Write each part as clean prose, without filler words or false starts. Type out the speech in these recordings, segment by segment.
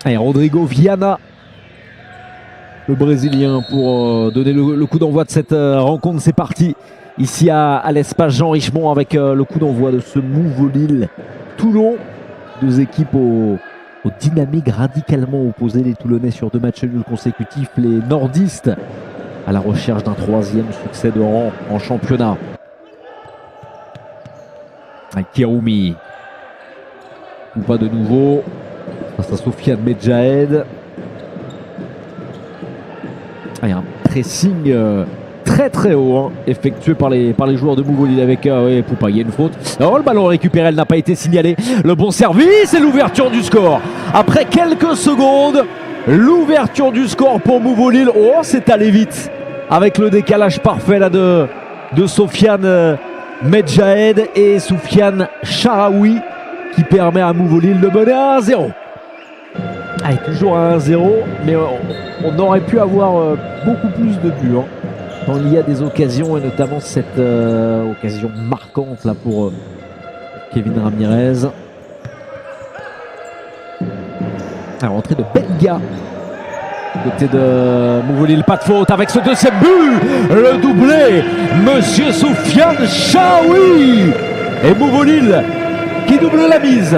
Et Rodrigo Viana, le Brésilien, pour donner le coup d'envoi de cette rencontre. C'est parti ici à l'espace Jean Richemont avec le coup d'envoi de ce Mouvolil-Toulon. Deux équipes aux dynamiques radicalement opposées. Les Toulonnais sur 2 matchs nuls consécutifs. Les nordistes à la recherche d'un 3e succès de rang en championnat. Kéroumi. Ou pas de nouveau. Face à Sofiane Medjahed. Il y a un pressing très haut effectué par les joueurs de Mouvolil avec Poupa. Il y a une faute. Oh, le ballon récupéré, elle n'a pas été signalée. Le bon service et l'ouverture du score. Après quelques secondes, l'ouverture du score pour Mouvolil. Oh, c'est allé vite avec le décalage parfait là de Sofiane Medjahed et Soufiane Charaoui qui permet à Mouvolil de mener à 1-0. Allez, toujours à 1-0, mais on aurait pu avoir beaucoup plus de buts quand il y a des occasions, et notamment cette occasion marquante là pour Kevin Ramirez. La rentrée de Benga côté de Mouvolil, pas de faute avec ce 2e but, le doublé, Monsieur Soufiane Charaoui et Mouvolil qui double la mise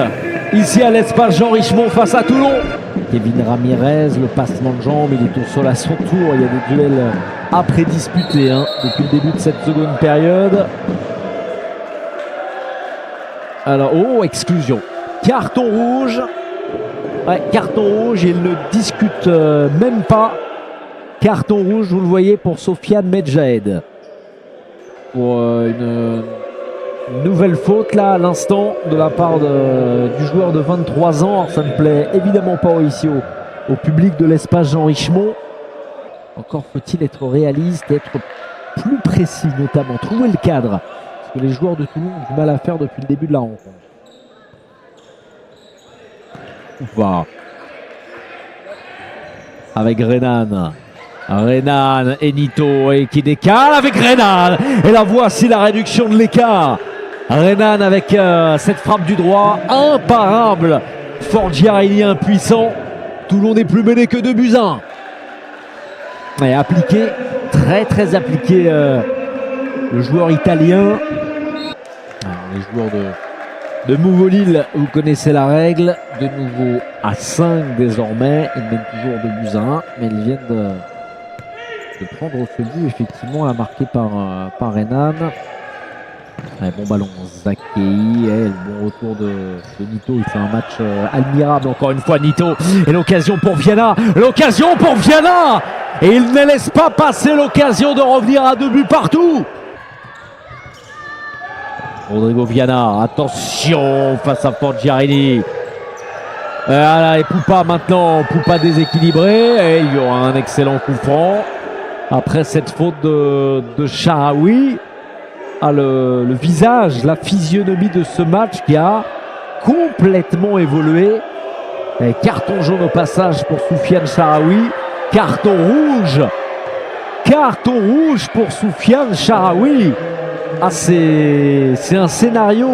ici à l'espace Jean Richemont face à Toulon. Kevin Ramirez, le passement de jambes, il est au sol à son tour. Il y a des duels après disputés depuis le début de cette seconde période. Alors, exclusion. Carton rouge. Ouais, carton rouge, il ne discute même pas. Carton rouge, vous le voyez, pour Sofiane Medjahed. Pour une nouvelle faute là à l'instant de la part du joueur de 23 ans. Alors, ça ne plaît évidemment pas ici au public de l'espace Jean Richemont. Encore faut-il être réaliste, être plus précis notamment, trouver le cadre. Ce que les joueurs de Toulon ont du mal à faire depuis le début de la rencontre. Poupa avec Renan. Renan et Nito qui décale avec Renan. Et là voici la réduction de l'écart. Renan avec cette frappe du droit imparable. Forgiarini impuissant. Toulon n'est plus mené que 2-1. Et appliqué, très appliqué le joueur italien. Alors, les joueurs de Mouvolil, vous connaissez la règle. De nouveau à 5 désormais. Ils mènent toujours 2-1. Mais ils viennent de prendre ce but effectivement là, marqué par Renan. Ouais, bon ballon, Zakei, le bon retour de Nito, il fait un match admirable encore une fois Nito, et l'occasion pour Viana, et il ne laisse pas passer l'occasion de revenir à 2 buts partout. Rodrigo Viana, attention face à Forgiarini. Et Poupa maintenant, Poupa déséquilibré, et il y aura un excellent coup franc après cette faute de Charaoui. Le visage, la physionomie de ce match qui a complètement évolué. Et carton jaune au passage pour Soufiane Charaoui. Carton rouge pour Soufiane Charaoui. C'est un scénario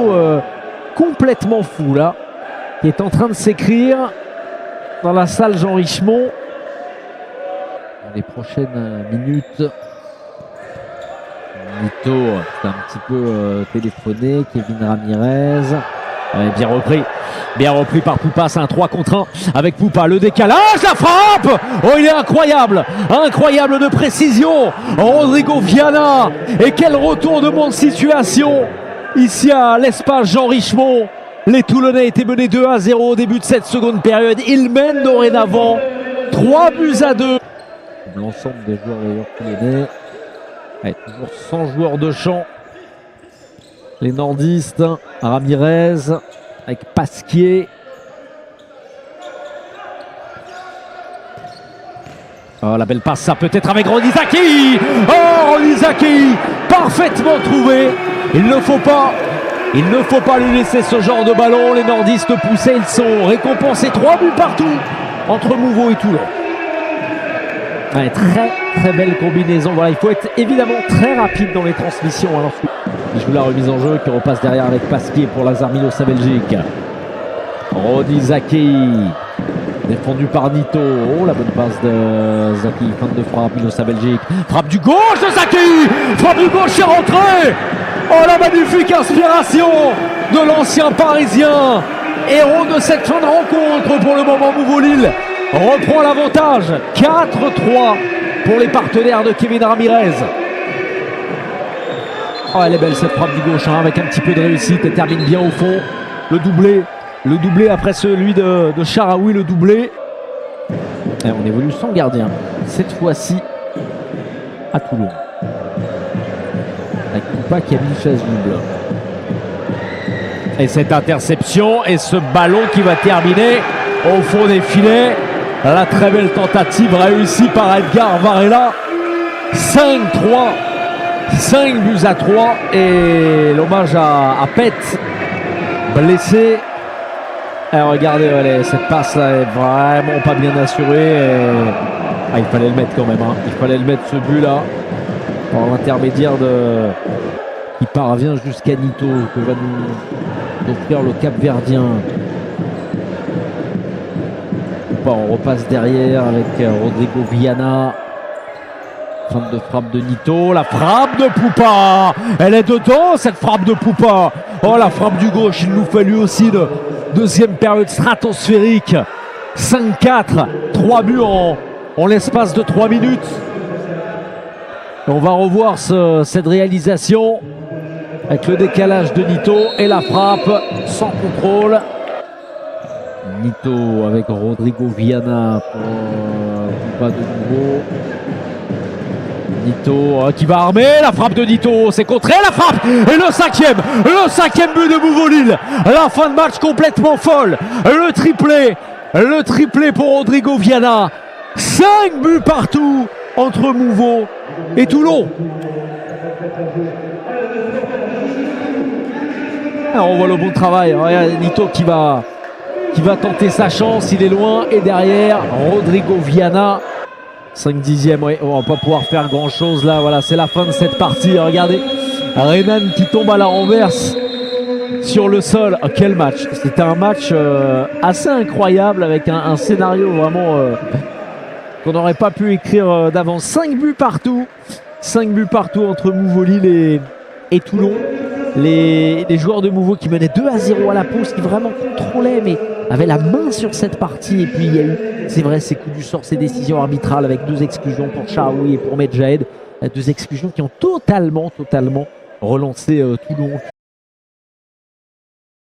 complètement fou là, qui est en train de s'écrire dans la salle Jean Richemont. Dans les prochaines minutes. Nito, c'est un petit peu téléphoné. Kevin Ramirez. Bien repris par Poupa. C'est un 3 contre 1 avec Poupa. Le décalage, la frappe. Oh, il est incroyable de précision. Rodrigo Viana. Et quel retournement de situation ici à l'espace Jean Richemont. Les Toulonnais étaient menés 2-0 au début de cette seconde période. Ils mènent dorénavant 3-2. L'ensemble des joueurs d'ailleurs toulonnais. Toujours 100 joueurs de champ. Les nordistes, Ramirez avec Pasquier. Oh, la belle passe, ça peut être avec Ronizaki. Oh, Ronizaki, parfaitement trouvé. Il ne faut pas lui laisser ce genre de ballon. Les nordistes poussés, ils sont récompensés. 3 buts partout entre Mouveau et Toulon. Ouais, très belle combinaison. Voilà, il faut être évidemment très rapide dans les transmissions. Alors, il joue la remise en jeu qui repasse derrière avec Pasquier pour Lazar Milos à Belgique. Ronizaki. Défendu par Nito. Oh, la bonne passe de Zaki. Fin de frappe, Milosa Belgique. Frappe du gauche de Zaki. Frappe du gauche est rentrée. Oh, la magnifique inspiration de l'ancien Parisien. Héros de cette fin de rencontre pour le moment. Mouveau Lille reprend l'avantage. 4-3 pour les partenaires de Kevin Ramirez. Oh, elle est belle cette frappe du gauche, hein, avec un petit peu de réussite. Elle termine bien au fond. Le doublé après celui de Charaoui, le doublé. Et on évolue sans gardien. Cette fois-ci à Toulon. Avec Poupa qui a mis une chaise double. Et cette interception et ce ballon qui va terminer au fond des filets. La très belle tentative réussie par Edgar Varela. 5-3. 5 buts à 3. Et l'hommage à Pet, blessé. Et regardez, cette passe là est vraiment pas bien assurée. Il fallait le mettre quand même. Hein. Il fallait le mettre, ce but là. Par l'intermédiaire de... qui parvient jusqu'à Nito, que va nous offrir le Cap-Verdien. On repasse derrière avec Rodrigo Viana. Fin de frappe de Nito. La frappe de Poupa. Elle est dedans, cette frappe de Poupa. Oh, la frappe du gauche. Il nous fait lui aussi de deuxième période stratosphérique. 5-4. 3 buts en l'espace de 3 minutes. Et on va revoir cette réalisation avec le décalage de Nito et la frappe sans contrôle. Nito avec Rodrigo Viana pour Poupa de nouveau. Nito qui va armer, la frappe de Nito, c'est contré, la frappe et le cinquième but de Mouveau Lille. La fin de match complètement folle, le triplé pour Rodrigo Viana. 5 buts partout entre Mouveau et Toulon. Alors on voit le bon travail, regarde Nito qui va tenter sa chance, il est loin, et derrière Rodrigo Viana. 5/10, ouais, on va pas pouvoir faire grand chose là, voilà, c'est la fin de cette partie. Regardez, Renan qui tombe à la renverse sur le sol. Oh, quel match! C'était un match assez incroyable avec un scénario vraiment qu'on n'aurait pas pu écrire d'avance. 5 buts partout entre Mouveau Lille et Toulon. Les joueurs de Mouveau qui menaient 2-0 à la pause, qui vraiment contrôlaient mais avaient la main sur cette partie. Et puis il y a eu, c'est vrai, ces coups du sort, ces décisions arbitrales avec 2 exclusions pour Charaoui et pour Medjahed. 2 exclusions qui ont totalement relancé Toulon.